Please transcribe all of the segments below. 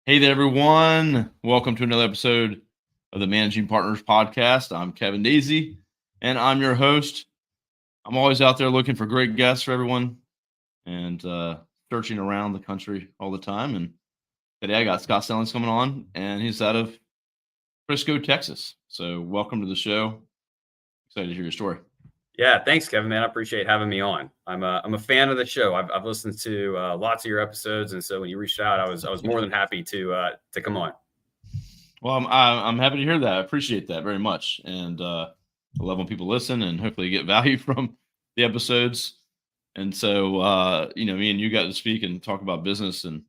Hey there, everyone. Welcome to another episode of the Managing Partners Podcast. I'm Kevin Daisey, and I'm your host. I'm always out there looking for great guests for everyone and searching around the country all the time. And today I got Scott Snellings coming on, and he's out of Frisco, Texas. So welcome to the show. Excited to hear your story. Yeah, thanks, Kevin, man. I appreciate having me on. I'm a fan of the show. I've listened to lots of your episodes, and so when you reached out, I was more than happy to come on. Well, I'm happy to hear that. I appreciate that very much, and I love when people listen and hopefully get value from the episodes. And so, me and you got to speak and talk about business, and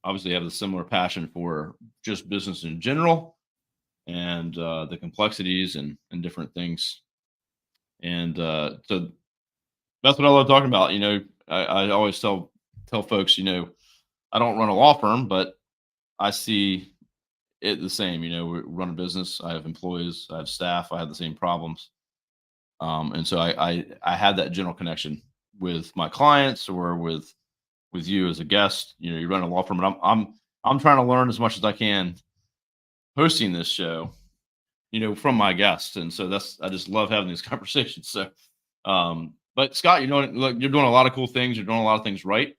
obviously have a similar passion for just business in general and the complexities and different things. And so that's what I love talking about. I always tell folks, I don't run a law firm, but I see it the same. We run a business. I have employees. I have staff. I have the same problems. And so I had that general connection with my clients or with you as a guest. You run a law firm, and I'm trying to learn as much as I can hosting this show, from my guests. And so I just love having these conversations. So, but Scott, look, you're doing a lot of cool things. You're doing a lot of things right.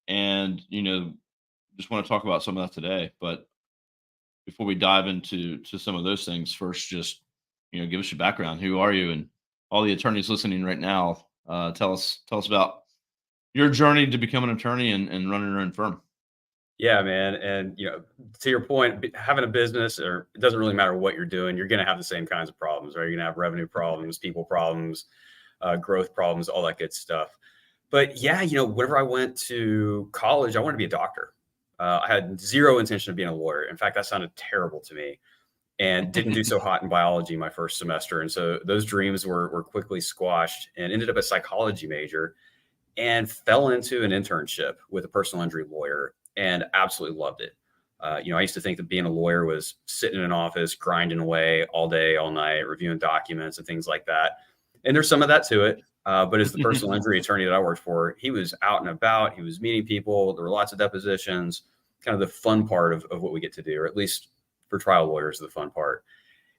And, just want to talk about some of that today. But before we dive into some of those things, first, just, give us your background. Who are you? And all the attorneys listening right now, tell us about your journey to become an attorney and running your own firm. Yeah, man. And, to your point, having a business, or it doesn't really matter what you're doing, you're going to have the same kinds of problems, right? You're going to have revenue problems, people problems, growth problems, all that good stuff. But yeah, whenever I went to college, I wanted to be a doctor. I had zero intention of being a lawyer. In fact, that sounded terrible to me, and didn't do so hot in biology my first semester. And so those dreams were quickly squashed, and ended up a psychology major and fell into an internship with a personal injury lawyer and absolutely loved it. I used to think that being a lawyer was sitting in an office, grinding away all day, all night, reviewing documents and things like that. And there's some of that to it. But as the personal injury attorney that I worked for, he was out and about. He was meeting people. There were lots of depositions, kind of the fun part of what we get to do, or at least for trial lawyers, the fun part.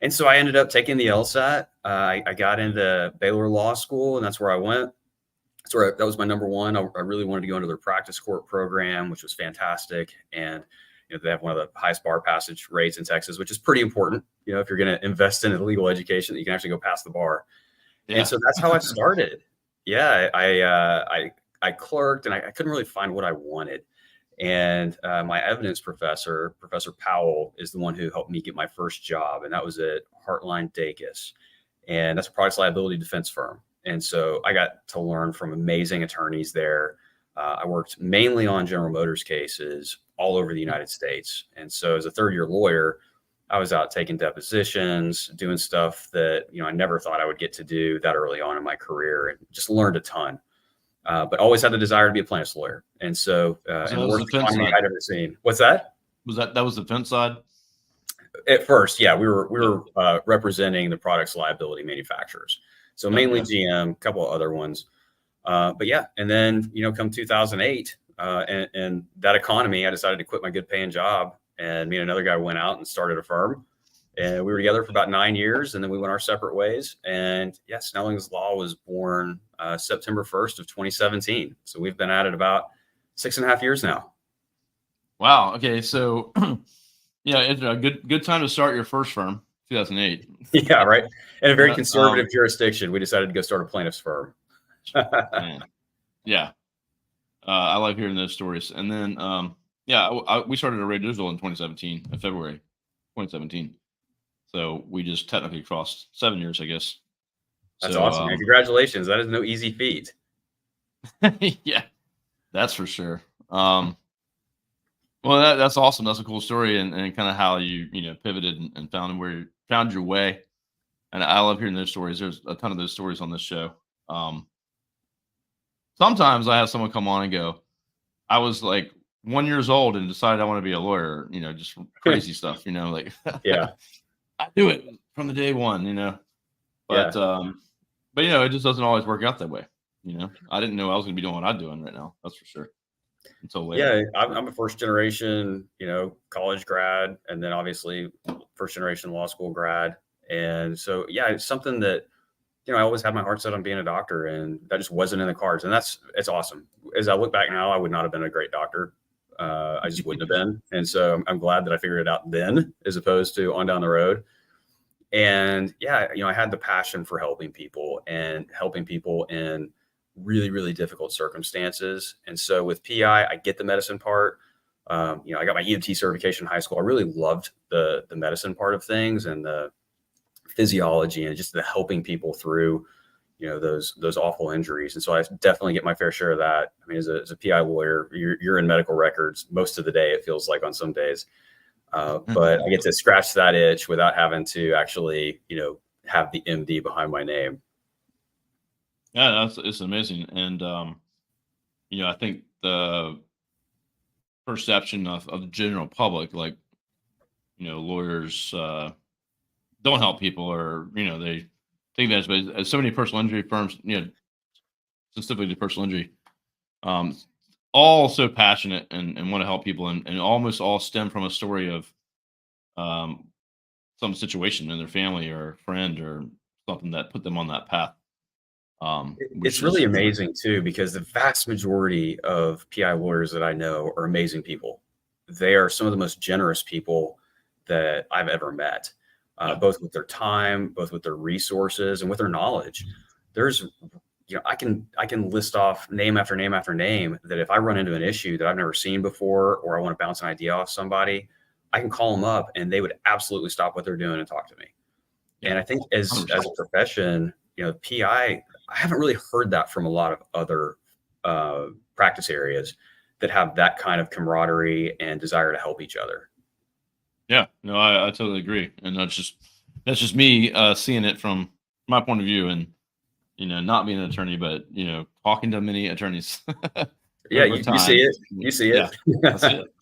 And so I ended up taking the LSAT. I got into Baylor Law School, and that's where I went. That was my number one. I really wanted to go into their practice court program, which was fantastic. And they have one of the highest bar passage rates in Texas, which is pretty important. If you're going to invest in a legal education, that you can actually go past the bar. Yeah. And so that's how I started. Yeah, I clerked, and I couldn't really find what I wanted. And my evidence professor, Professor Powell, is the one who helped me get my first job, and that was at Heartline Dacus, and that's a products liability defense firm. And so I got to learn from amazing attorneys there. I worked mainly on General Motors cases all over the United States. And so as a third-year lawyer, I was out taking depositions, doing stuff that, I never thought I would get to do that early on in my career, and just learned a ton. But always had the desire to be a plaintiff's lawyer. And so, and the worst economy I'd ever seen. What's that? That was the defense side? At first, yeah, we were representing the products liability manufacturers. So mainly GM, a couple of other ones. But yeah, and then, come 2008 and that economy, I decided to quit my good paying job, and me and another guy went out and started a firm, and we were together for about 9 years, and then we went our separate ways. And yeah, Snellings Law was born September 1st of 2017. So we've been at it about 6.5 years now. Wow. Okay. So yeah, it's a good time to start your first firm, 2008. Yeah, right. In a very conservative jurisdiction, we decided to go start a plaintiff's firm. Yeah. I like hearing those stories. And then, we started a radio digital in 2017, in February 2017. So we just technically crossed 7 years, I guess. That's awesome, man. Congratulations. That is no easy feat. Yeah, that's for sure. Well, that's awesome. That's a cool story, and kind of how you pivoted and found your way. And I love hearing those stories. There's a ton of those stories on this show. Sometimes I have someone come on and go, I was like 1 year old and decided I want to be a lawyer, just crazy stuff, like, yeah, I do it from the day one, but, but, it just doesn't always work out that way. I didn't know I was going to be doing what I'm doing right now. That's for sure. until later? Yeah, I'm a first generation, college grad, and then obviously first generation law school grad. And so, yeah, it's something that, I always had my heart set on being a doctor, and that just wasn't in the cards. And it's awesome. As I look back now, I would not have been a great doctor. I just wouldn't have been. And so I'm glad that I figured it out then, as opposed to on down the road. And yeah, I had the passion for helping people in really, really difficult circumstances. And so with PI, I get the medicine part. I got my EMT certification in high school. I really loved the medicine part of things and the physiology and just the helping people through, those awful injuries. And so I definitely get my fair share of that. I mean, as a PI lawyer, you're in medical records most of the day, it feels like on some days. But I get to scratch that itch without having to actually, have the MD behind my name. Yeah, it's amazing. And, I think the perception of the general public, like, lawyers don't help people, or, they take that as so many personal injury firms, specifically personal injury, all so passionate and want to help people, and almost all stem from a story of some situation in their family or friend or something that put them on that path. It's really amazing too, because the vast majority of PI lawyers that I know are amazing people. They are some of the most generous people that I've ever met, both with their time, both with their resources, and with their knowledge. There's, I can list off name after name after name that if I run into an issue that I've never seen before, or I want to bounce an idea off somebody, I can call them up and they would absolutely stop what they're doing and talk to me. Yeah. And I think as a profession, PI, I haven't really heard that from a lot of other practice areas that have that kind of camaraderie and desire to help each other. Yeah, no, I totally agree. And that's just me seeing it from my point of view, and, not being an attorney, but, talking to many attorneys. Yeah, you see it. You see it. Yeah, I see it.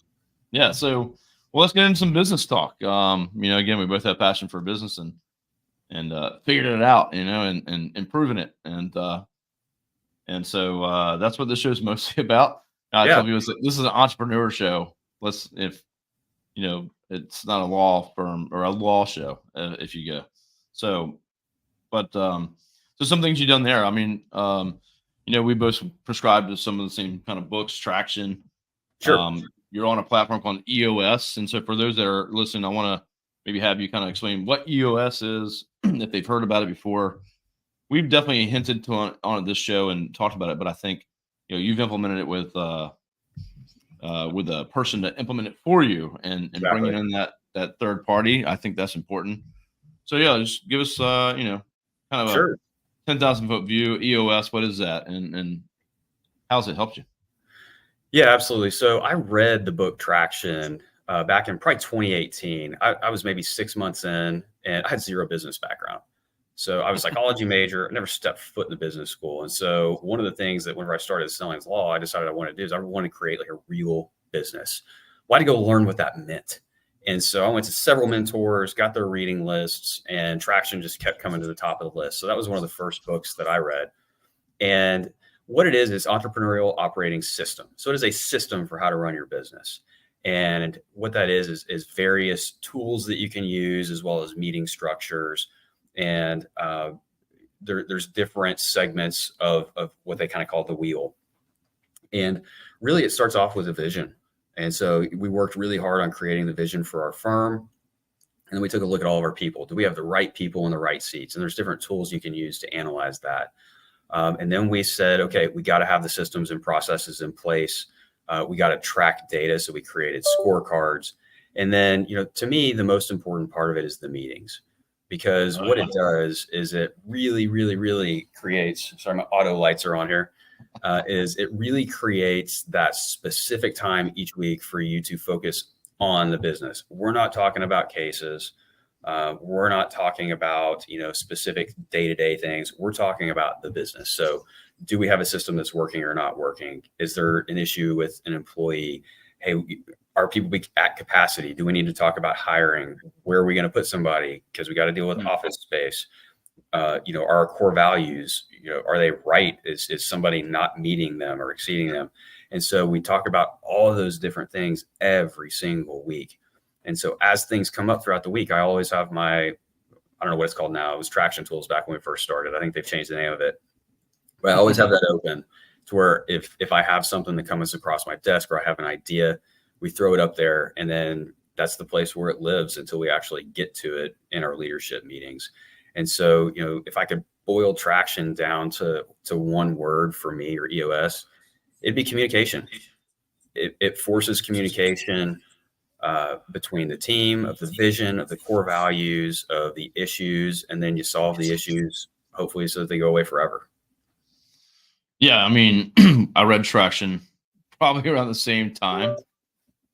Yeah. So, well, let's get into some business talk. Again, we both have passion for business and figured it out, and improving it. And so that's what this show is mostly about. I tell people this is an entrepreneur show. It's not a law firm or a law show if you go. So, but so some things you've done there. I mean, we both prescribe to some of the same kind of books, Traction. Sure. You're on a platform called EOS. And so for those that are listening, I want to maybe have you kind of explain what EOS is, if they've heard about it before. We've definitely hinted on this show and talked about it, but I think, you've implemented it with a person to implement it for you, and exactly. Bringing in that third party. I think that's important. So yeah, just give us, kind of sure. a 10,000 foot view. EOS, what is that? And how's it helped you? Yeah, absolutely. So I read the book Traction back in probably 2018. I was maybe 6 months in, and I had zero business background. So I was a psychology major. I never stepped foot in the business school. And so one of the things that whenever I started Snellings Law, I decided I wanted to do is I wanted to create like a real business. Why to go learn what that meant? And so I went to several mentors, got their reading lists, and Traction just kept coming to the top of the list. So that was one of the first books that I read. And what it is entrepreneurial operating system. So it is a system for how to run your business. And what that is various tools that you can use, as well as meeting structures. And there's different segments of what they kind of call the wheel. And really, it starts off with a vision. And so we worked really hard on creating the vision for our firm. And then we took a look at all of our people. Do we have the right people in the right seats? And there's different tools you can use to analyze that. And then we said, okay, we got to have the systems and processes in place. We got to track data. So we created scorecards. And then, to me, the most important part of it is the meetings. Because what it does is it really, really, really creates, sorry, my auto lights are on here, is it really creates that specific time each week for you to focus on the business. We're not talking about cases. We're not talking about, specific day-to-day things. We're talking about the business. So do we have a system that's working or not working? Is there an issue with an employee? Hey, are people at capacity? Do we need to talk about hiring? Where are we going to put somebody? Because we got to deal with office space. Are our core values, are they right? Is somebody not meeting them or exceeding them? And so we talk about all of those different things every single week. And so as things come up throughout the week, I always have my, I don't know what it's called now. It was Traction Tools back when we first started. I think they've changed the name of it. But I always have that open to where if I have something that comes across my desk or I have an idea, we throw it up there, and then that's the place where it lives until we actually get to it in our leadership meetings. And so, if I could boil traction down to one word for me, or EOS, it'd be communication. It forces communication between the team, of the vision, of the core values, of the issues, and then you solve the issues, hopefully, so that they go away forever. Yeah, I mean, I read Traction probably around the same time.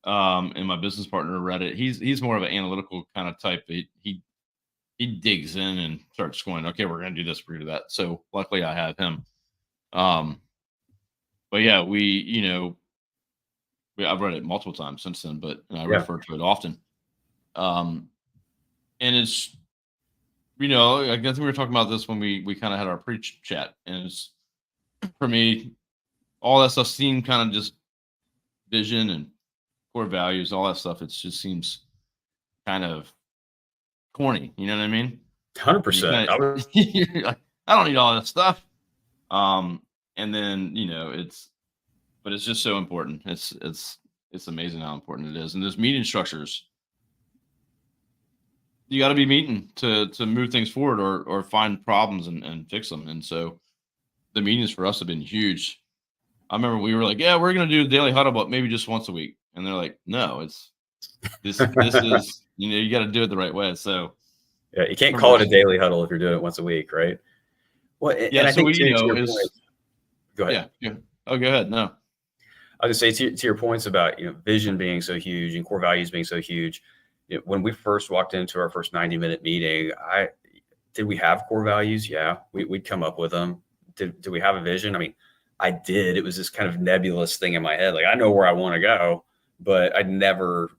And my business partner read it. He's more of an analytical kind of type. He digs in and starts going, okay, we're gonna do this, we're gonna do that. So luckily I have him. But yeah, I've read it multiple times since then, but I refer to it often. And it's, I guess we were talking about this when we kind of had our pre-chat, and it's, for me, all that stuff seemed kind of just vision and core values, all that stuff. It just seems kind of corny. You know what I mean? 100%. Like, I don't need all that stuff. And then, but it's just so important. It's amazing how important it is. And those meeting structures, you got to be meeting to move things forward or find problems and fix them. And so the meetings for us have been huge. I remember we were like, yeah, we're going to do a daily huddle, but maybe just once a week. And they're like, no, this is, you got to do it the right way. So yeah, you can't call it a daily huddle if you're doing it once a week, right? Well, yeah. And I think go ahead. Yeah. Oh, go ahead. No, I was gonna say to your points about, vision being so huge and core values being so huge. When we first walked into our first 90-minute meeting, did we have core values? Yeah, we'd come up with them. Did we have a vision? I mean, I did. It was this kind of nebulous thing in my head. Like, I know where I want to go, but I'd never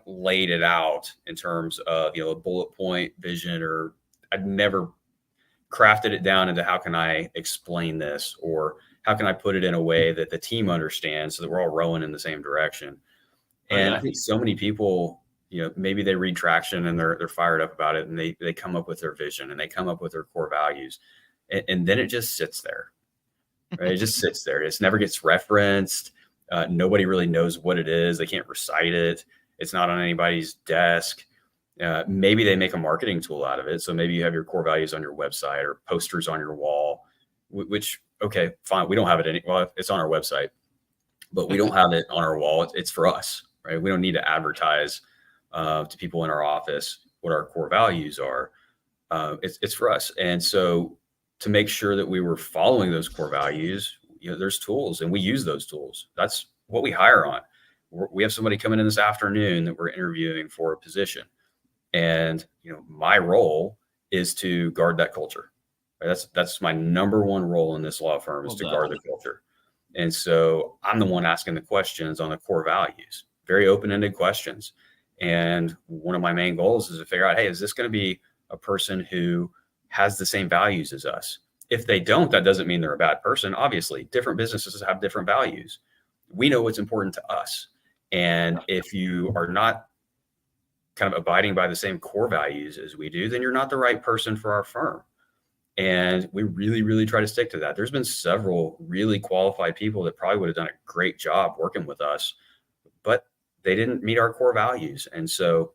laid it out in terms of, a bullet point vision, or I'd never crafted it down into how can I explain this, or how can I put it in a way that the team understands so that we're all rowing in the same direction. And I think so many people, maybe they read Traction and they're fired up about it, and they come up with their vision and they come up with their core values, and then it just sits there. Right? It just sits there. It never gets referenced. Nobody really knows what it is. They can't recite it. It's not on anybody's desk. Maybe they make a marketing tool out of it. So maybe you have your core values on your website or posters on your wall, which, okay, fine. We don't have it well, it's on our website, but we don't have it on our wall. It's for us, right? We don't need to advertise to people in our office what our core values are. It's for us. And so to make sure that we were following those core values, there's tools, and we use those tools. That's what we hire on. We have somebody coming in this afternoon that we're interviewing for a position. And, my role is to guard that culture. Right? That's my number one role in this law firm, is to guard the culture. And so I'm the one asking the questions on the core values, very open-ended questions. And one of my main goals is to figure out, hey, is this going to be a person who has the same values as us? If they don't, that doesn't mean they're a bad person. Obviously, different businesses have different values. We know what's important to us. And if you are not kind of abiding by the same core values as we do, then you're not the right person for our firm. And we really, really try to stick to that. There's been several really qualified people that probably would have done a great job working with us, but they didn't meet our core values. And so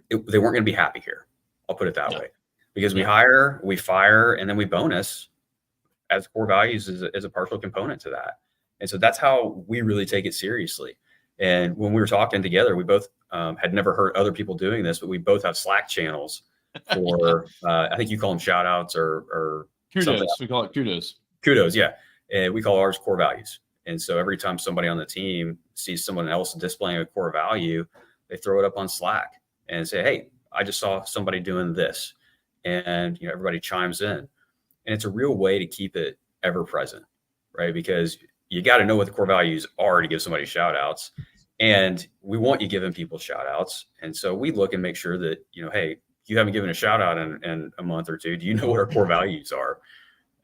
they weren't going to be happy here. I'll put it that way. Because we hire, we fire, and then we bonus, as core values is a partial component to that. And so that's how we really take it seriously. And when we were talking together, we both had never heard other people doing this, but we both have Slack channels for, I think you call them shout outs or kudos. We call it kudos. Kudos. Yeah. And we call ours core values. And so every time somebody on the team sees someone else displaying a core value, they throw it up on Slack and say, hey, I just saw somebody doing this. And, everybody chimes in, and it's a real way to keep it ever present, right? Because you got to know what the core values are to give somebody shout outs, and we want you giving people shout outs. And so we look and make sure that, hey, you haven't given a shout out in a month or two. Do you know what our core values are?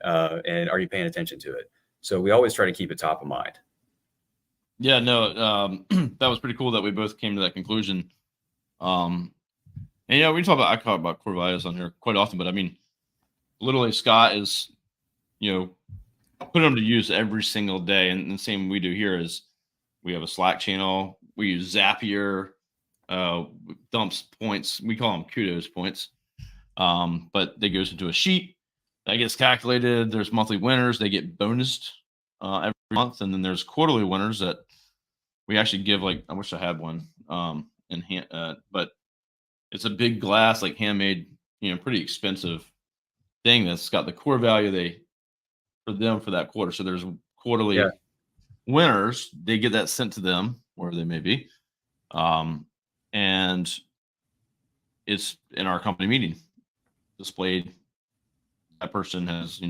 And are you paying attention to it? So we always try to keep it top of mind. Yeah, no, that was pretty cool that we both came to that conclusion. And yeah, I talk about core values on here quite often, but I mean, literally Scott is, put them to use every single day. And the same we do here is we have a Slack channel. We use Zapier, uh, dumps points. We call them kudos points. But they goes into a sheet that gets calculated. There's monthly winners. They get bonused every month. And then there's quarterly winners that we actually give, like, I wish I had one in hand, but it's a big glass, like handmade, pretty expensive thing that's got the core value for them for that quarter. So there's quarterly Yeah. winners. They get that sent to them wherever they may be. And it's in our company meeting displayed. That person has,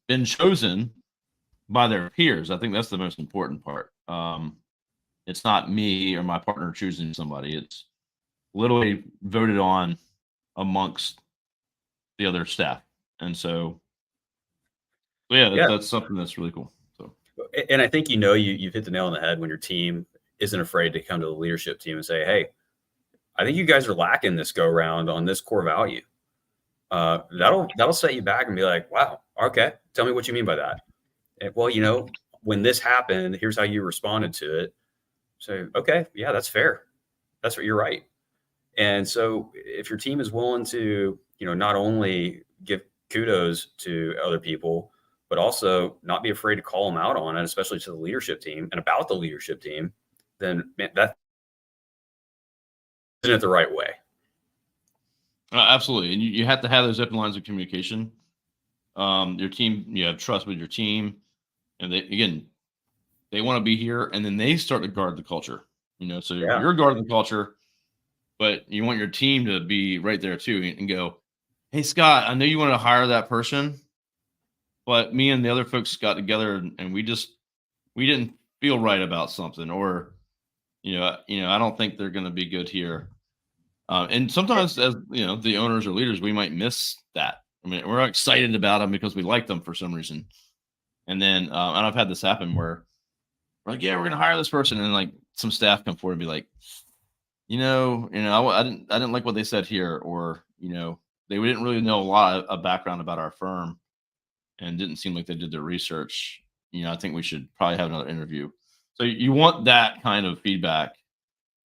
been chosen by their peers. I think that's the most important part. It's not me or my partner choosing somebody. It's literally voted on amongst the other staff. And so yeah, Yeah. that's something that's really cool. So, And I think, you've hit the nail on the head when your team isn't afraid to come to the leadership team and say, hey, I think you guys are lacking this go round on this core value. That'll set you back and be like, wow, okay, tell me what you mean by that. And, well, when this happened, here's how you responded to it. So, okay, yeah, that's fair. That's what you're right. And so if your team is willing to, not only give kudos to other people, but also not be afraid to call them out on it, especially to the leadership team and about the leadership team, then man, that isn't it the right way. absolutely. And you have to have those open lines of communication. Your team, you have trust with your team. And they want to be here, and then they start to guard the culture. So Yeah. you're guarding the culture, but you want your team to be right there too and go, hey, Scott, I know you want to hire that person, but me and the other folks got together and we didn't feel right about something, or, I don't think they're going to be good here. And sometimes, as the owners or leaders, we might miss that. I mean, we're excited about them because we like them for some reason. And then, and I've had this happen where we're like, yeah, we're going to hire this person. And like some staff come forward and be like, I didn't like what they said here, or, they didn't really know a lot of background about our firm and didn't seem like they did their research. I think we should probably have another interview. So you want that kind of feedback,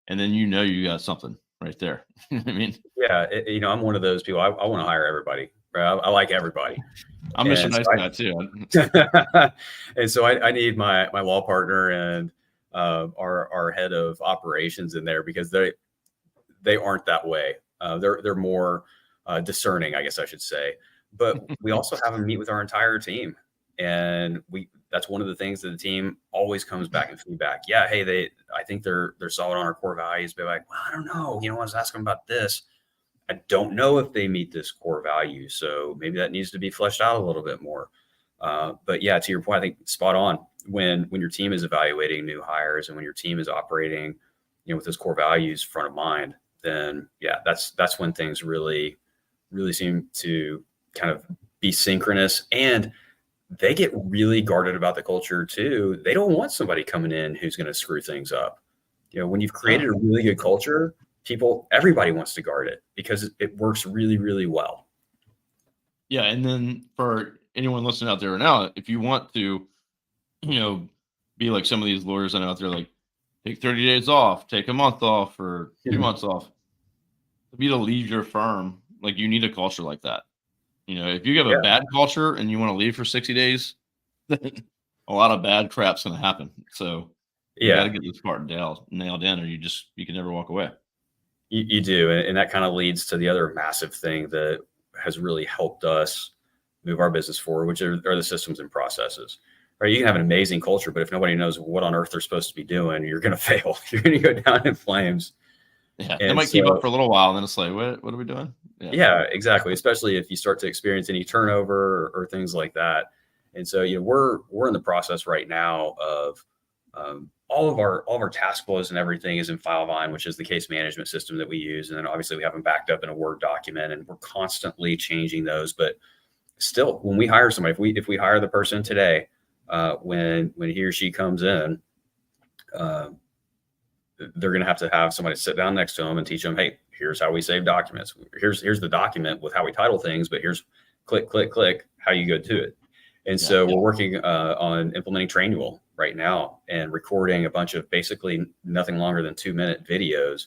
and then you got something right there. You know what I mean? Yeah. I'm one of those people. I want to hire everybody. Right? I like everybody. I'm Mr. Nice Guy too. And so I need my law partner and our head of operations in there, because they aren't that way. They're more discerning, I guess I should say. But we also have them meet with our entire team, and that's one of the things that the team always comes back and feedback. Yeah, hey, I think they're solid on our core values. But like, well, I don't know. I was asking about this. I don't know if they meet this core value, so maybe that needs to be fleshed out a little bit more. But yeah, to your point, I think spot on. When your team is evaluating new hires and when your team is operating, with those core values front of mind, then yeah, that's when things really, really seem to kind of be synchronous, and they get really guarded about the culture too. They don't want somebody coming in who's going to screw things up. When you've created a really good culture, everybody wants to guard it because it works really, really well. Yeah. And then for anyone listening out there right now, if you want to, be like some of these lawyers that are out there, like take 30 days off, take a month off, or 2 months off, to be to leave your firm, like you need a culture like that. If you have a bad culture and you want to leave for 60 days, then a lot of bad crap's going to happen. So you got to get this part nailed in, or you can never walk away. You do. And that kind of leads to the other massive thing that has really helped us move our business forward, which are the systems and processes. Right? You can have an amazing culture, but if nobody knows what on earth they're supposed to be doing, you're going to fail. You're going to go down in flames. Yeah, they might keep up for a little while, and then it's like, what are we doing? Yeah, exactly. Especially if you start to experience any turnover or things like that. And so, we're in the process right now of all of our task flows and everything is in Filevine, which is the case management system that we use. And then obviously we have them backed up in a Word document, and we're constantly changing those. But still, when we hire somebody, if we hire the person today, when he or she comes in, they're going to have somebody sit down next to them and teach them, hey, here's how we save documents. Here's the document with how we title things, but here's click, click, click, how you go to it. And so we're working on implementing Trainual right now and recording a bunch of basically nothing longer than 2-minute videos.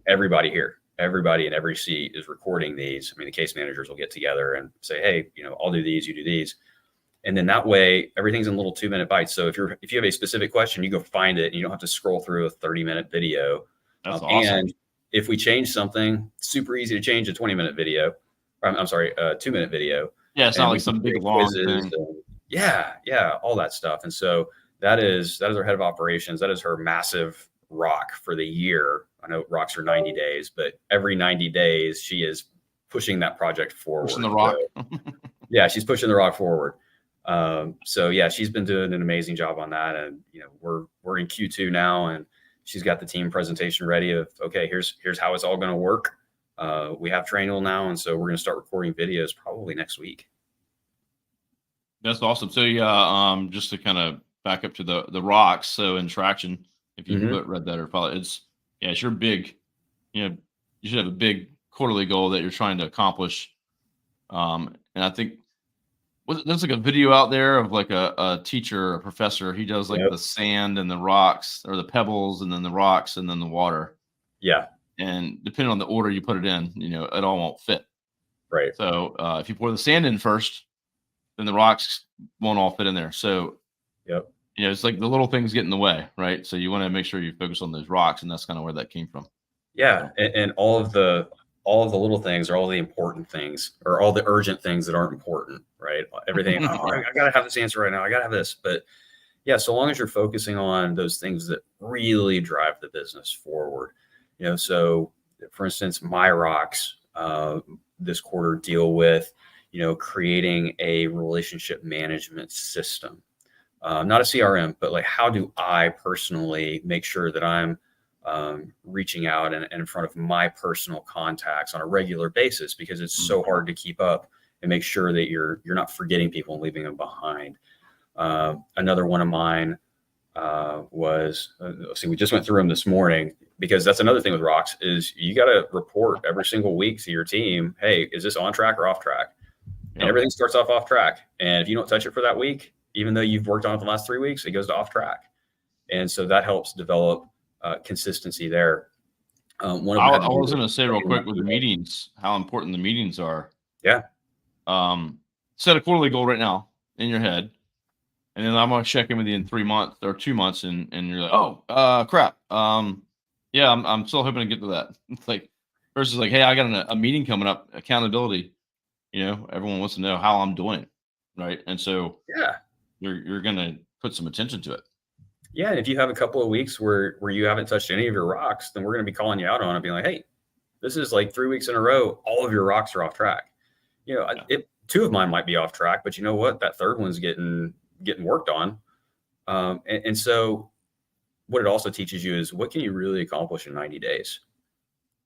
Everybody in every seat is recording these. I mean, the case managers will get together and say, hey, I'll do these, you do these. And then that way everything's in little 2-minute bites. So if you have a specific question, you go find it and you don't have to scroll through a 30-minute video. That's awesome. And if we change something, super easy to change a 20-minute video. I'm sorry, a 2-minute video. Yeah, it's not like some big long thing. And, all that stuff. And so that is our head of operations. That is her massive rock for the year. I know rocks are 90 days, but every 90 days she is pushing that project forward. Pushing the rock. So, she's pushing the rock forward. She's been doing an amazing job on that. And, we're in Q2 now, and she's got the team presentation ready of, okay, here's how it's all going to work. We have Trainual now. And so we're going to start recording videos probably next week. That's awesome. So just to kind of back up to the rocks. So in traction, if you read that or follow, it's your big, you should have a big quarterly goal that you're trying to accomplish. And I think there's like a video out there of like a teacher, a professor. He does like the sand and the rocks, or the pebbles and then the rocks and then the water. Yeah. And depending on the order you put it in, it all won't fit. Right. So if you pour the sand in first, then the rocks won't all fit in there. So, it's like the little things get in the way, right? So you want to make sure you focus on those rocks, and that's kind of where that came from. Yeah. And all of the little things are all the important things, or all the urgent things that aren't important, right? Everything, I got to have this answer right now. I got to have this. But so long as you're focusing on those things that really drive the business forward, so for instance, my rocks this quarter deal with, creating a relationship management system, not a CRM, but like, how do I personally make sure that I'm reaching out and in front of my personal contacts on a regular basis, because it's so hard to keep up and make sure that you're not forgetting people and leaving them behind. Another one of mine was, we just went through them this morning, because that's another thing with rocks is you got to report every single week to your team. Hey, is this on track or off track? And everything starts off track. And if you don't touch it for that week, even though you've worked on it the last 3 weeks, it goes to off track. And so that helps develop consistency there. I was going to say real quick with the meetings, how important the meetings are. Yeah. Set a quarterly goal right now in your head. And then I'm going to check in with you in 3 months or 2 months. And you're like, oh, crap. I'm still hoping to get to that. It's like, versus like, hey, I got a meeting coming up, accountability. Everyone wants to know how I'm doing. Right. And so you're going to put some attention to it. Yeah. And if you have a couple of weeks where you haven't touched any of your rocks, then we're going to be calling you out on it, being like, hey, this is like 3 weeks in a row, all of your rocks are off track. 2 of mine might be off track, but you know what? That third one's getting worked on. And so what it also teaches you is, what can you really accomplish in 90 days?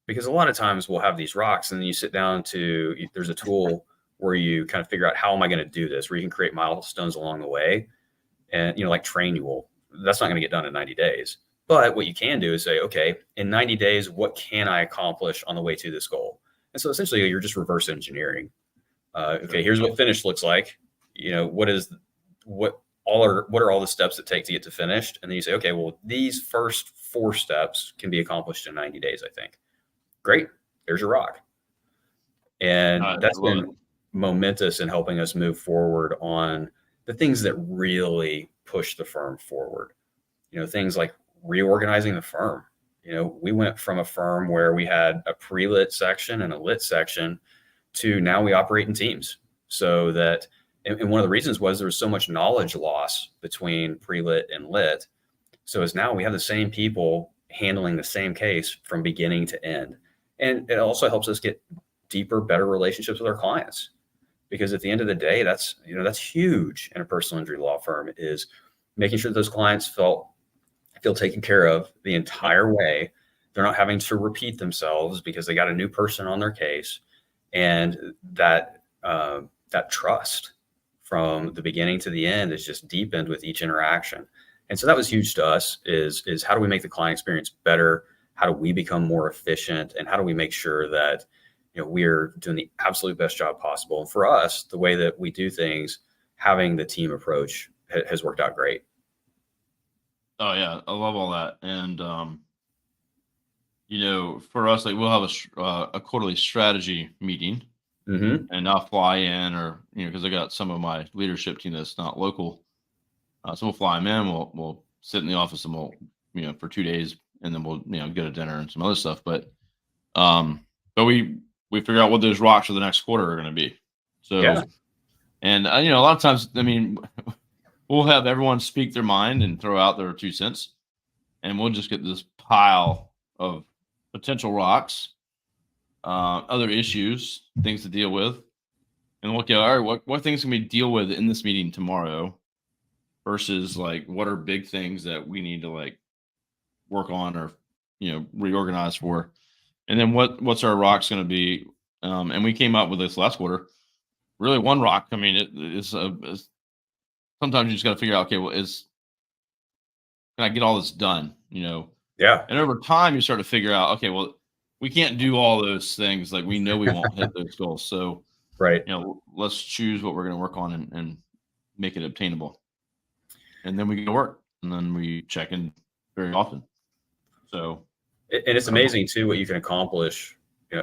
Because a lot of times we'll have these rocks and then you sit down there's a tool where you kind of figure out, how am I going to do this? Where you can create milestones along the way. And, like Trainual, that's not going to get done in 90 days. But what you can do is say, okay, in 90 days, what can I accomplish on the way to this goal? And so essentially you're just reverse engineering. Okay, here's what finish looks like. What are all the steps that take to get to finished? And then you say, okay, well, these first 4 steps can be accomplished in 90 days, I think. Great. There's your rock. And that's been momentous in helping us move forward on the things that really push the firm forward. Things like reorganizing the firm. We went from a firm where we had a pre-lit section and a lit section to now we operate in teams. So that, and one of the reasons was there was so much knowledge loss between pre-lit and lit. So as now we have the same people handling the same case from beginning to end. And it also helps us get deeper, better relationships with our clients, because at the end of the day, that's huge in a personal injury law firm, is making sure that those clients feel taken care of the entire way. They're not having to repeat themselves because they got a new person on their case, and that trust from the beginning to the end is just deepened with each interaction. And so that was huge to us is how do we make the client experience better? How do we become more efficient? And how do we make sure that, we're doing the absolute best job possible? And for us, the way that we do things, having the team approach has worked out great. Oh yeah, I love all that. And for us, like we'll have a quarterly strategy meeting, Mm-hmm. and I'll fly in, or because I got some of my leadership team that's not local, so we'll fly them in. We'll sit in the office and we'll for 2 days, and then we'll get a dinner and some other stuff. But we figure out what those rocks for the next quarter are going to be. Yeah. So, and a lot of times, I mean, we'll have everyone speak their mind and throw out their 2 cents, and we'll just get this pile of potential rocks, other issues, things to deal with, and we'll go, all right, what things can we deal with in this meeting tomorrow, versus like what are big things that we need to like work on or reorganize for, and then what's our rocks going to be, and we came up with this last quarter. Really, one rock. I mean, it is sometimes you just got to figure out, okay, well, can I get all this done? Yeah. And over time, you start to figure out, okay, well, we can't do all those things. Like we know we won't hit those goals. So, Right. Let's choose what we're going to work on and make it obtainable. And then we go to work, and then we check in very often. So, and it's amazing too what you can accomplish,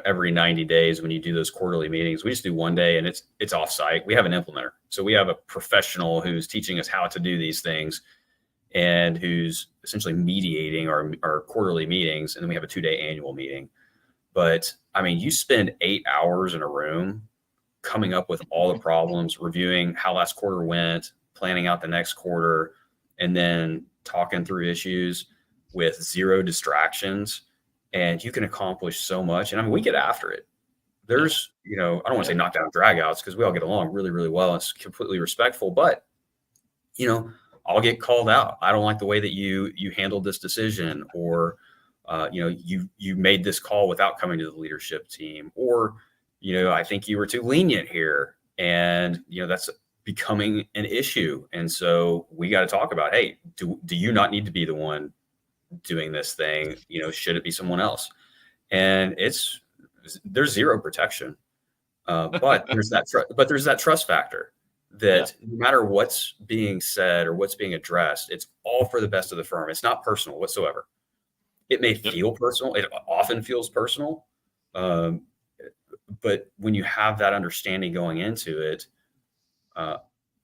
every 90 days when you do those quarterly meetings. We just do one day, and it's offsite. We have an implementer, so we have a professional who's teaching us how to do these things, and who's essentially mediating our quarterly meetings. And then we have a 2-day annual meeting. But I mean, you spend 8 hours in a room coming up with all the problems, reviewing how last quarter went, planning out the next quarter, and then talking through issues with zero distractions. And you can accomplish so much. And I mean, we get after it. There's, I don't want to say knockdown dragouts, because we all get along really, really well. It's completely respectful, but, I'll get called out. I don't like the way that you handled this decision, or, you made this call without coming to the leadership team, or, I think you were too lenient here. And, that's becoming an issue. And so we got to talk about, hey, do you not need to be the one doing this thing? Should it be someone else? And there's zero protection, but there's that trust factor that no matter what's being said or what's being addressed, it's all for the best of the firm. It's not personal whatsoever. It may feel personal. It often feels personal. But when you have that understanding going into it, I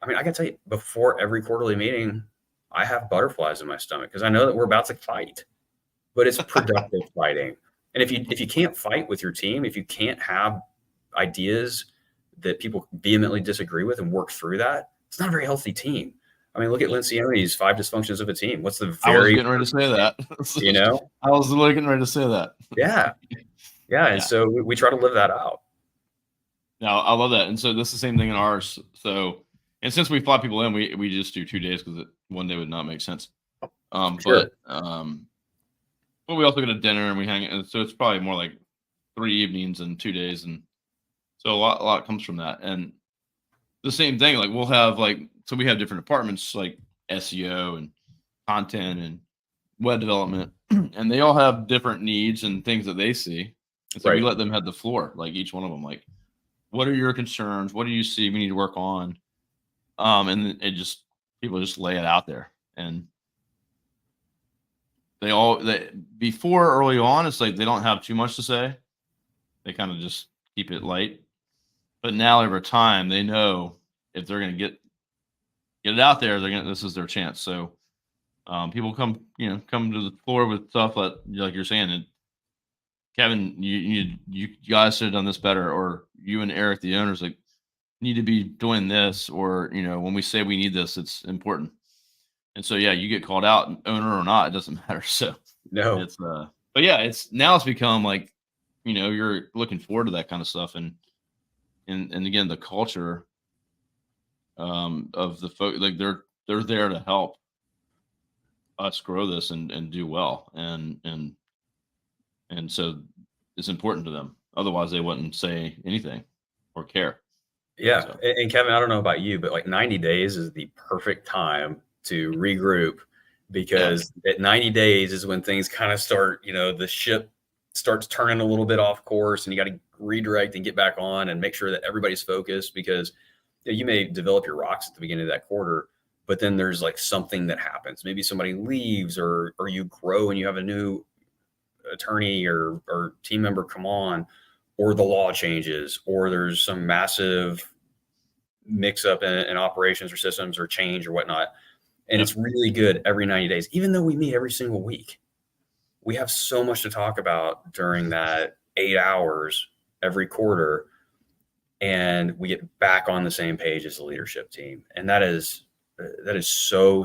mean, I can tell you, before every quarterly meeting, I have butterflies in my stomach, because I know that we're about to fight, but it's productive fighting. And if you can't fight with your team, if you can't have ideas that people vehemently disagree with and work through that, it's not a very healthy team. I mean, look at Lencioni's 5 dysfunctions of a team. What's the I was getting ready to say that. I was literally getting ready to say that. Yeah. And so we try to live that out. No, I love that. And so this is the same thing in ours. So, and since we fly people in, we just do 2 days, because one day would not make sense. Sure. But we also go to dinner and we hang. And so it's probably more like 3 evenings and 2 days, and so a lot comes from that. And the same thing, like we'll have so we have different departments like SEO and content and web development, and they all have different needs and things that they see. And so we let them have the floor, like each one of them, like, what are your concerns? What do you see we need to work on? And people just lay it out there, and before early on, it's like they don't have too much to say. They kind of just keep it light. But now over time, they know if they're going to get it out there, this is their chance. So people come to the floor with stuff that, like you're saying, and Kevin, you guys should have done this better, or you and Eric, the owners, like, need to be doing this, or when we say we need this, it's important. And so you get called out, owner or not, it doesn't matter. So no, it's but it's become like you're looking forward to that kind of stuff, and again, the culture of the folk, like they're there to help us grow this and do well, and so it's important to them. Otherwise, they wouldn't say anything or care. Yeah. And Kevin, I don't know about you, but like 90 days is the perfect time to regroup because at 90 days is when things kind of start, the ship starts turning a little bit off course, and you got to redirect and get back on and make sure that everybody's focused, because you may develop your rocks at the beginning of that quarter, but then there's like something that happens. Maybe somebody leaves, or you grow and you have a new attorney or team member come on, or the law changes, or there's some massive mix up in operations or systems or change or whatnot. And it's really good every 90 days, even though we meet every single week. We have so much to talk about during that 8 hours every quarter, and we get back on the same page as the leadership team. And that is so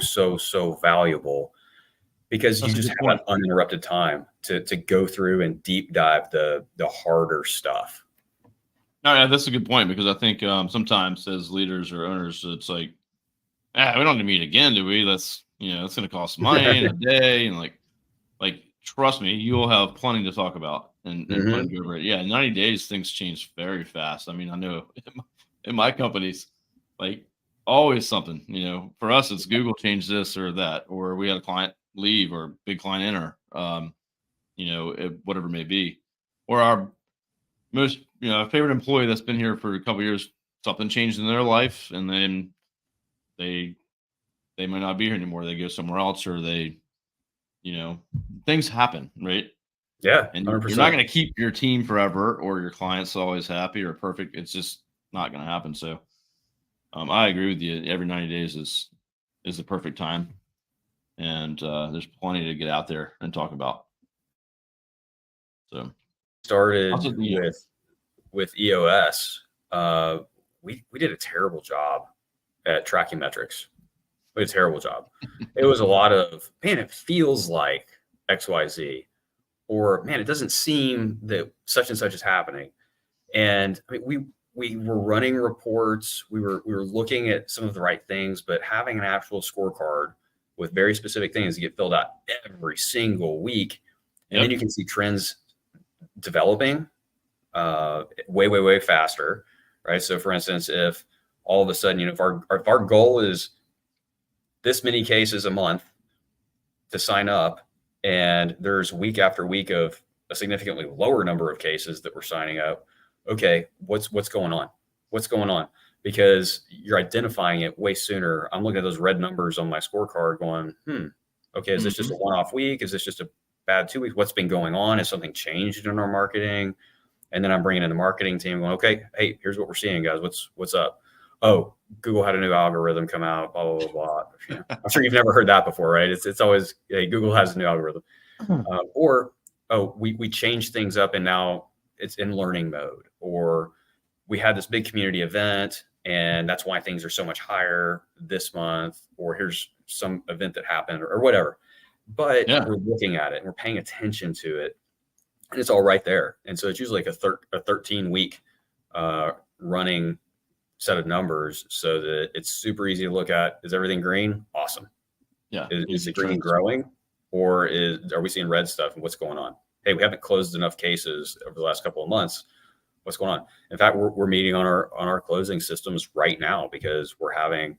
valuable, because That's you just have that uninterrupted time to go through and deep dive the harder stuff. No, yeah, that's a good point, because I think sometimes as leaders or owners, it's like, we don't need to meet again, do we? That's it's going to cost money in a day, and like trust me, you'll have plenty to talk about and plenty to go over it. Yeah, 90 days, things change very fast. I mean, I know in my companies, like always something. For us, it's Google changed this or that, or we had a client leave or big client enter. Whatever it may be, or our most favorite employee that's been here for a couple of years, something changed in their life, and then they might not be here anymore. They go somewhere else, or they things happen, right? Yeah, and 100%. You're not going to keep your team forever or your clients always happy or perfect. It's just not going to happen. So I agree with you. Every 90 days is the perfect time, and there's plenty to get out there and talk about. So started with EOS, we did a terrible job at tracking metrics. We did a terrible job. It was a lot of, man, it feels like XYZ, or man, it doesn't seem that such and such is happening. And I mean, we were running reports, we were looking at some of the right things, but having an actual scorecard with very specific things to get filled out every single week, and then you can see trends developing way faster, right? So for instance, if all of a sudden, if our goal is this many cases a month to sign up, and there's week after week of a significantly lower number of cases that we're signing up, okay, what's going on? What's going on? Because you're identifying it way sooner. I'm looking at those red numbers on my scorecard going, okay, is this just a one-off week? Is this just a bad 2 weeks? What's been going on? Has something changed in our marketing? And then I'm bringing in the marketing team going, okay, hey, here's what we're seeing, guys. What's up? Oh, Google had a new algorithm come out, blah, blah, blah, blah. I'm sure you've never heard that before, right? It's always, hey, Google has a new algorithm. Or, we changed things up and now it's in learning mode. Or we had this big community event and that's why things are so much higher this month. Or here's some event that happened or whatever. But we're looking at it and we're paying attention to it. And it's all right there. And so it's usually like a 13-week running set of numbers, so that it's super easy to look at. Is everything green? Awesome. Yeah. Is the green growing, or are we seeing red stuff, and what's going on? Hey, we haven't closed enough cases over the last couple of months. What's going on? In fact, we're meeting on our closing systems right now because we're having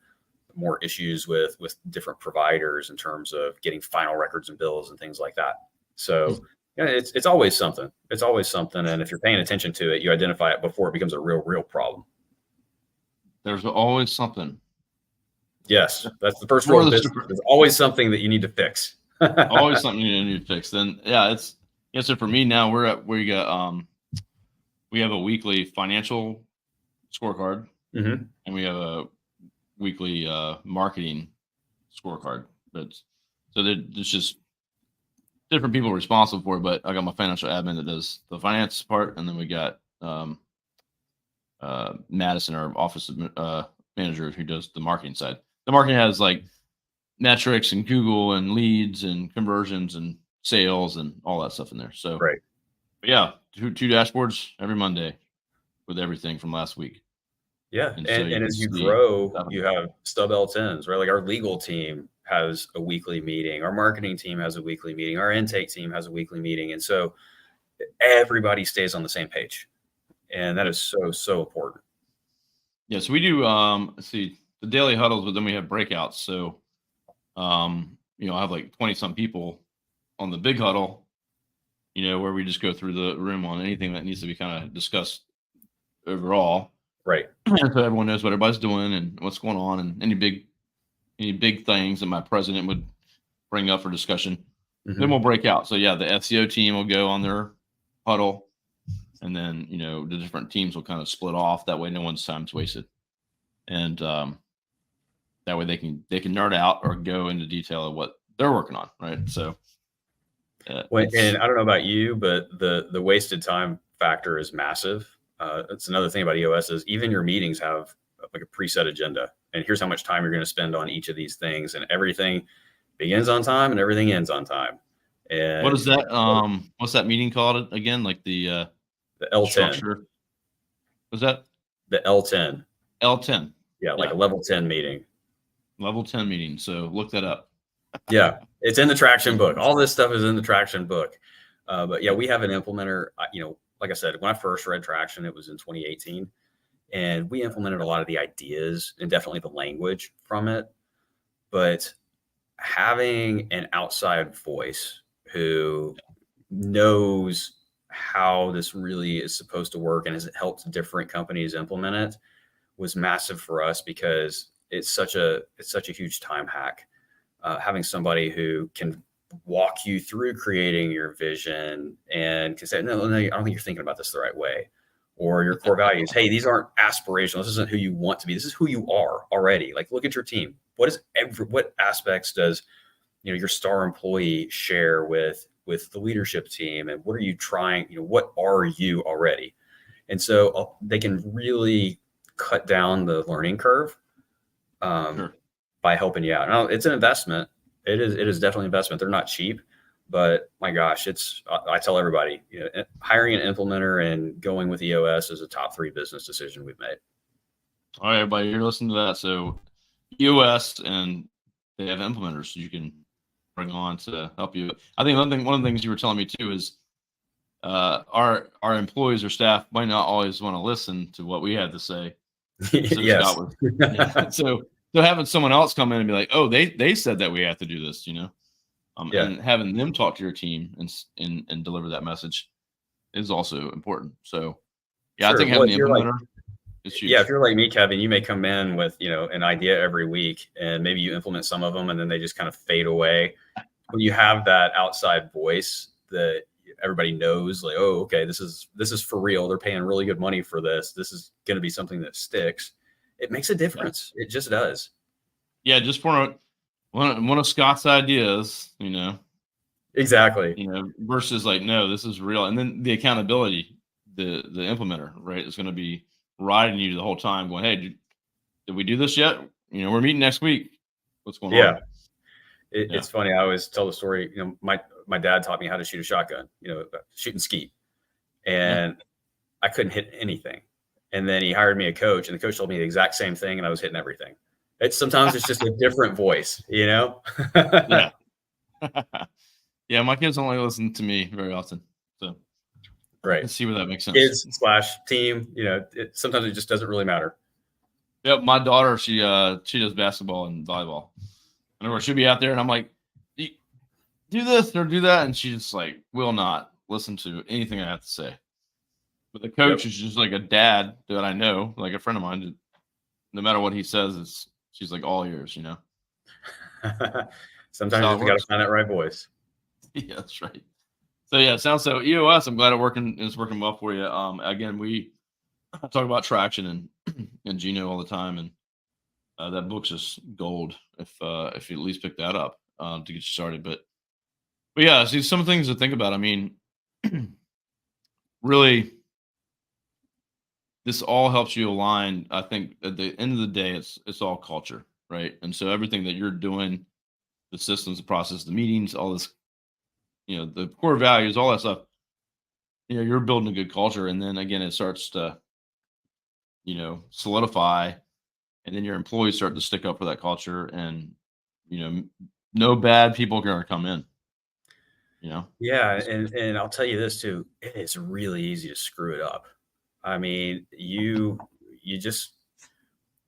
more issues with different providers in terms of getting final records and bills and things like that. So it's always something. It's always something. And if you're paying attention to it, you identify it before it becomes a real problem. There's always something. Yes, that's the first rule of business. There's always something that you need to fix. Always something you need to fix. Then so for me now, we have a weekly financial scorecard, and we have a weekly marketing scorecard. There's just different people responsible for it, but I got my financial admin that does the finance part, and then we got Madison, our office manager, who does the marketing side. The marketing has like metrics and Google and leads and conversions and sales and all that stuff in there. So right. But yeah, two dashboards every Monday with everything from last week. Yeah. And as you grow, you have stub L10s, right? Like our legal team has a weekly meeting. Our marketing team has a weekly meeting. Our intake team has a weekly meeting. And so everybody stays on the same page. And that is so important. Yeah. So we do, the daily huddles, but then we have breakouts. So I have like 20 some people on the big huddle, where we just go through the room on anything that needs to be kind of discussed overall. Right. So everyone knows what everybody's doing and what's going on, and any big things that my president would bring up for discussion. Then we'll break out. So yeah, the SEO team will go on their huddle, and then the different teams will kind of split off. That way, no one's time's wasted, and that way they can nerd out or go into detail of what they're working on, right? So, and I don't know about you, but the wasted time factor is massive. That's another thing about EOS is even your meetings have like a preset agenda, and here's how much time you're going to spend on each of these things, and everything begins on time and everything ends on time. And what is that? What's that meeting called again? Like the L10 structure. Was that the L10? L10. Yeah, like a level 10 meeting. Level 10 meeting. So look that up. Yeah, it's in the traction book. All this stuff is in the traction book. But yeah, we have an implementer. Like I said, when I first read Traction, it was in 2018, and we implemented a lot of the ideas and definitely the language from it. But having an outside voice who knows how this really is supposed to work and has helped different companies implement it was massive for us, because it's such a huge time hack. Having somebody who can walk you through creating your vision and can say, no, I don't think you're thinking about this the right way. Or your core values. Hey, these aren't aspirational. This isn't who you want to be. This is who you are already. Like, look at your team. What aspects does, your star employee share with the leadership team? And what are you trying, what are you already? And so they can really cut down the learning curve by helping you out. Now, it's an investment. It is definitely an investment. They're not cheap, but my gosh, I tell everybody, hiring an implementer and going with EOS is a top 3 business decision we've made. All right, everybody, you're listening to that. So EOS, and they have implementers you can bring on to help you. I think one of the things you were telling me too is our employees or staff might not always want to listen to what we had to say. So Yes. So having someone else come in and be like, oh, they said that we have to do this, and having them talk to your team and deliver that message is also important. So yeah, sure. I think having the implementer is huge. Yeah, if you're like me, Kevin, you may come in with an idea every week, and maybe you implement some of them, and then they just kind of fade away. When you have that outside voice that everybody knows, like, oh, okay, this is for real. They're paying really good money for this. This is going to be something that sticks. It makes a difference. Yeah. It just does. Yeah, just for one of Scott's ideas, Exactly. Versus like, no, this is real. And then the accountability, the implementer, right, is going to be riding you the whole time going, hey, did we do this yet? We're meeting next week. What's going on? It's funny. I always tell the story, my dad taught me how to shoot a shotgun, shoot and skeet. And I couldn't hit anything. And then he hired me a coach, and the coach told me the exact same thing, and I was hitting everything. Sometimes it's just a different voice, Yeah. Yeah, my kids only listen to me very often. So right. Let's see where that makes sense. Kids/team, sometimes it just doesn't really matter. Yep, my daughter, she does basketball and volleyball. Whenever she'll be out there, and I'm like, do this or do that, and she just like will not listen to anything I have to say. But the coach is just like a dad that I know, like a friend of mine. No matter what he says, she's like all ears, Sometimes you got to find that right voice. Yeah, that's right. So yeah, so EOS, I'm glad it's working well for you. Again, we talk about Traction and Gino all the time, and that book's just gold if you at least pick that up to get you started. But yeah, see some things to think about. I mean, really, this all helps you align. I think at the end of the day, it's all culture, right? And so everything that you're doing, the systems, the process, the meetings, all this, the core values, all that stuff, you're building a good culture. And then again, it starts to, solidify, and then your employees start to stick up for that culture, and, no bad people are going to come in, Yeah. And I'll tell you this too, it is really easy to screw it up. I mean, you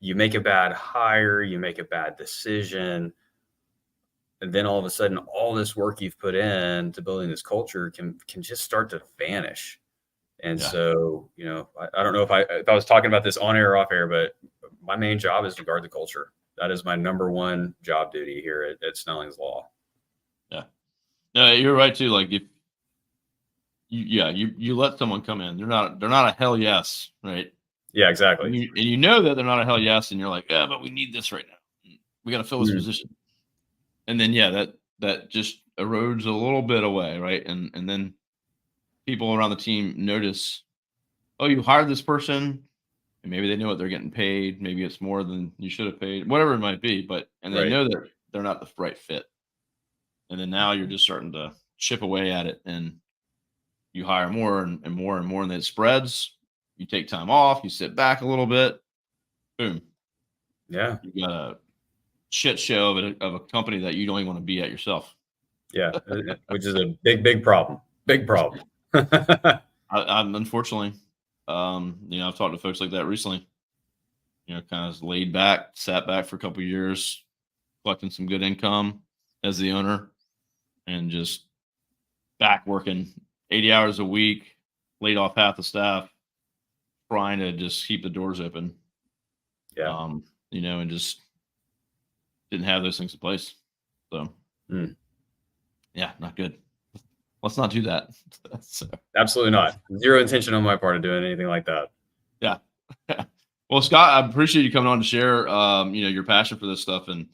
make a bad hire, you make a bad decision. And then all of a sudden, all this work you've put in to building this culture can just start to vanish. And so, I don't know if I was talking about this on air or off air, but my main job is to guard the culture. That is my number one job duty here at Snellings Law. Yeah. No, you're right too. Like if you let someone come in, they're not a hell yes, right? Yeah, exactly. And you know that they're not a hell yes, and you're like, yeah, but we need this right now. We got to fill this position. And then that just erodes a little bit away, right? And then people around the team notice, oh, you hired this person, and maybe they know what they're getting paid. Maybe it's more than you should have paid, whatever it might be. And they know that they're not the right fit. And then now you're just starting to chip away at it, and you hire more and more and more, and then it spreads. You take time off, you sit back a little bit, boom. Yeah. You got a shit show of a company that you don't even want to be at yourself. Yeah, which is a big problem. Big problem. I'm unfortunately, I've talked to folks like that recently. Kind of laid back, sat back for a couple of years, collecting some good income as the owner, and just back working 80 hours a week, laid off half the staff, trying to just keep the doors open. Yeah. And just didn't have those things in place. So, yeah, not good. Let's not do that. So. Absolutely not. Zero intention on my part of doing anything like that. Yeah. Well, Scott, I appreciate you coming on to share, your passion for this stuff and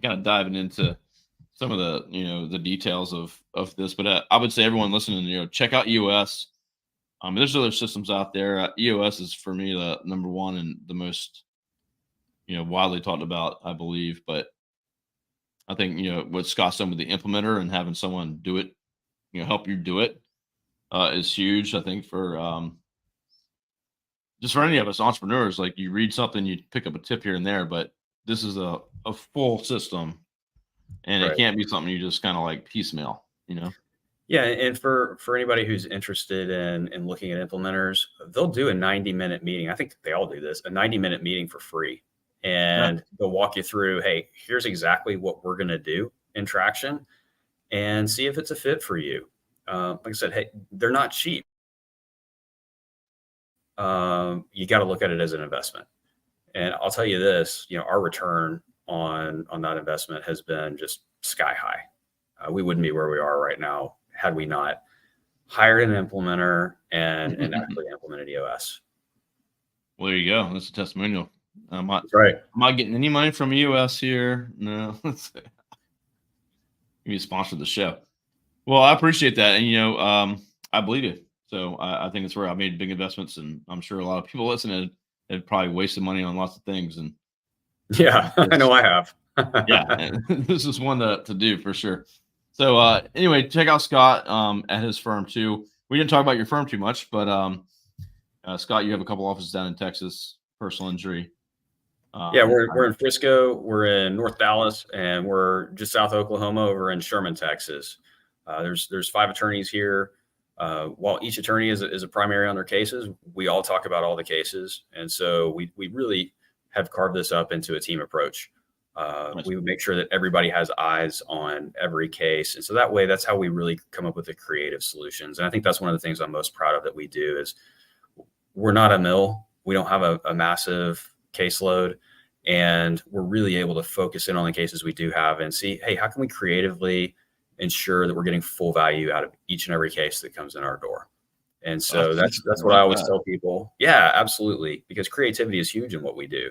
kind of diving into some of the, the details of this. But I would say everyone listening, check out EOS. There's other systems out there. EOS is for me the number one and the most, widely talked about, I believe. But I think, what Scott's done with the implementer and having someone do it, help you do it, is huge. I think for just for any of us entrepreneurs, like you read something, you pick up a tip here and there, but this is a full system, and it can't be something you just kind of like piecemeal, Yeah, and for anybody who's interested in looking at implementers, they'll do a 90-minute meeting. I think they all do this, a 90-minute meeting for free. And they'll walk you through, hey, here's exactly what we're going to do in Traction and see if it's a fit for you. Like I said, hey, they're not cheap. You got to look at it as an investment. And I'll tell you this, our return on that investment has been just sky high. We wouldn't be where we are right now had we not hired an implementer and actually implemented EOS. Well, there you go. That's a testimonial. That's right. I'm not getting any money from EOS here. No. You sponsor the show. Well, I appreciate that. And, I believe you. So I think it's where I made big investments, and I'm sure a lot of people listening have probably wasted money on lots of things. And yeah, I know I have. Yeah, this is one to do for sure. So anyway, check out Scott at his firm too. We didn't talk about your firm too much, but Scott, you have a couple offices down in Texas, personal injury. Yeah, we're in Frisco, we're in North Dallas, and we're just south of Oklahoma over in Sherman, Texas. There's 5 attorneys here. While each attorney is a primary on their cases, we all talk about all the cases. And so we really have carved this up into a team approach. We would make sure that everybody has eyes on every case. And so that way, that's how we really come up with the creative solutions. And I think that's one of the things I'm most proud of that we do is we're not a mill. We don't have a massive caseload, and we're really able to focus in on the cases we do have and see, hey, how can we creatively ensure that we're getting full value out of each and every case that comes in our door? And so that's what I always tell people. Yeah, absolutely. Because creativity is huge in what we do,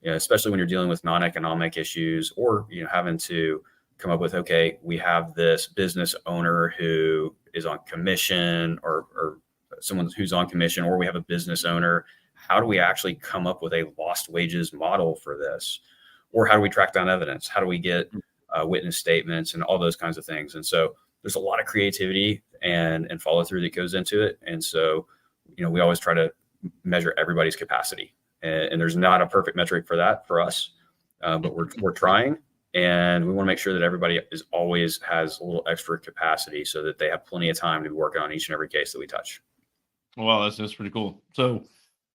especially when you're dealing with non-economic issues or, having to come up with, okay, we have this business owner who is on commission or someone who's on commission, or we have a business owner. How do we actually come up with a lost wages model for this? Or how do we track down evidence? How do we get witness statements and all those kinds of things? And so there's a lot of creativity and follow through that goes into it. And so, we always try to measure everybody's capacity, and there's not a perfect metric for that for us, but we're trying, and we want to make sure that everybody always has a little extra capacity so that they have plenty of time to be working on each and every case that we touch. Well, that's pretty cool. So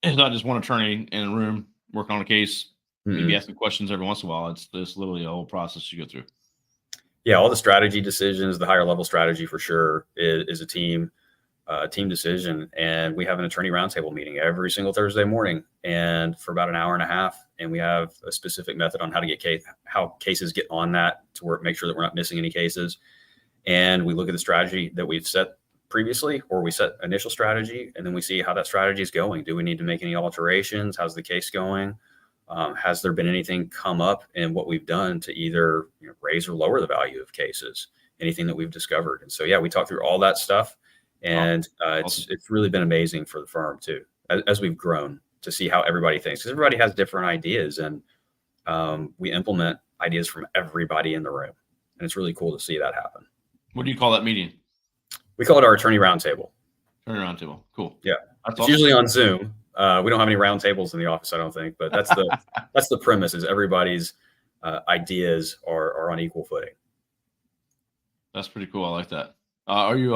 it's not just one attorney in a room working on a case, maybe asking questions every once in a while. It's literally a whole process you go through. Yeah, all the strategy decisions, the higher level strategy for sure is a team decision. And we have an attorney roundtable meeting every single Thursday morning, and for about an hour and a half. And we have a specific method on how to get how cases get on that to work, make sure that we're not missing any cases. And we look at the strategy that we've set previously, or we set initial strategy, and then we see how that strategy is going. Do we need to make any alterations? How's the case going? Has there been anything come up in what we've done to either raise or lower the value of cases? Anything that we've discovered? And so, yeah, we talk through all that stuff, and it's really been amazing for the firm too, as we've grown, to see how everybody thinks, because everybody has different ideas, and we implement ideas from everybody in the room, and it's really cool to see that happen. What do you call that meeting? We call it our attorney roundtable. Attorney roundtable. Cool. Yeah, it's usually on Zoom. We don't have any round tables in the office, I don't think, but that's the premise, is everybody's ideas are on equal footing. That's pretty cool. I like that. Are you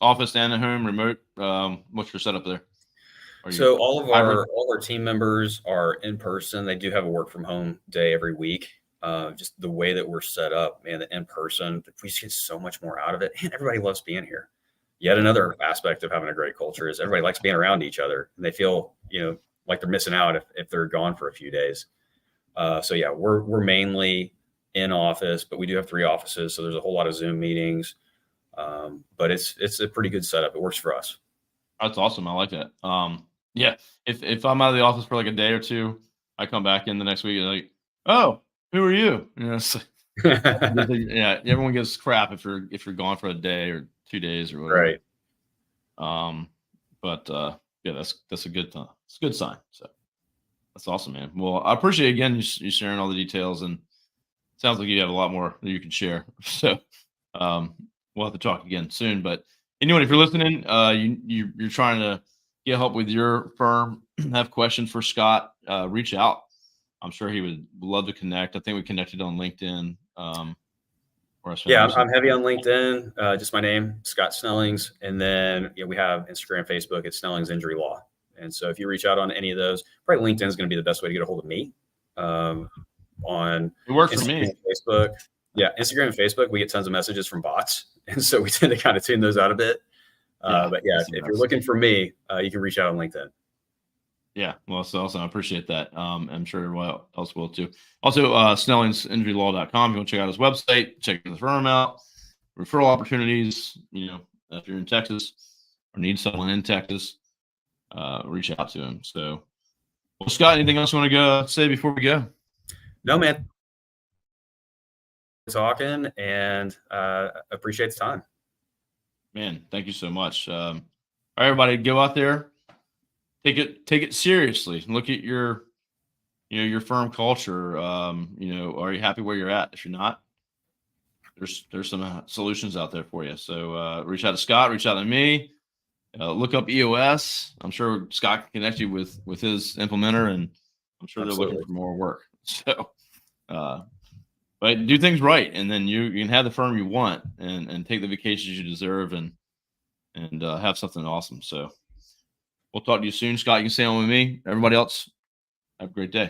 office and at home, remote? What's your setup there? So all of our team members are in person. They do have a work from home day every week. Just the way that we're set up, man, the in person, we just get so much more out of it. And everybody loves being here. Yet another aspect of having a great culture is everybody likes being around each other, and they feel, like they're missing out if they're gone for a few days. So yeah, we're mainly in office, but we do have 3 offices. So there's a whole lot of Zoom meetings. But it's a pretty good setup. It works for us. That's awesome. I like that. Yeah. If I'm out of the office for like a day or two, I come back in the next week and like, oh, who are you? Yeah, everyone gives crap if you're gone for a day or 2 days or whatever. Right. But yeah, that's a good thing. It's a good sign. So that's awesome, man. Well, I appreciate again you sharing all the details, and it sounds like you have a lot more that you can share. So we'll have to talk again soon. But anyone, if you're listening, you're trying to get help with your firm, have questions for Scott, reach out. I'm sure he would love to connect. I think we connected on LinkedIn. Yeah, I'm heavy on LinkedIn. Just my name, Scott Snellings. And then we have Instagram, Facebook. It's Snellings Injury Law. And so if you reach out on any of those, probably LinkedIn is going to be the best way to get a hold of me. On it works Instagram for me. And Facebook. Yeah, Instagram and Facebook, we get tons of messages from bots. And so we tend to kind of tune those out a bit. But yeah, if you're looking for me, you can reach out on LinkedIn. Yeah, well, it's awesome. I appreciate that. I'm sure everyone else will too. Also, snellingsinjurylaw.com. You want to check out his website, check the firm out, referral opportunities. If you're in Texas or need someone in Texas, reach out to him. So, well, Scott, anything else you want to say before we go? No, man. Talking, and appreciate the time. Man, thank you so much. All right, everybody, go out there. Take it seriously. Look at your firm culture. Are you happy where you're at? If you're not, there's some solutions out there for you. So reach out to Scott, reach out to me. Look up EOS. I'm sure Scott can connect you with his implementer, and I'm sure Absolutely. They're looking for more work. So, but do things right, and then you can have the firm you want, and take the vacations you deserve, and have something awesome. So. We'll talk to you soon. Scott, you can stay on with me. Everybody else, have a great day.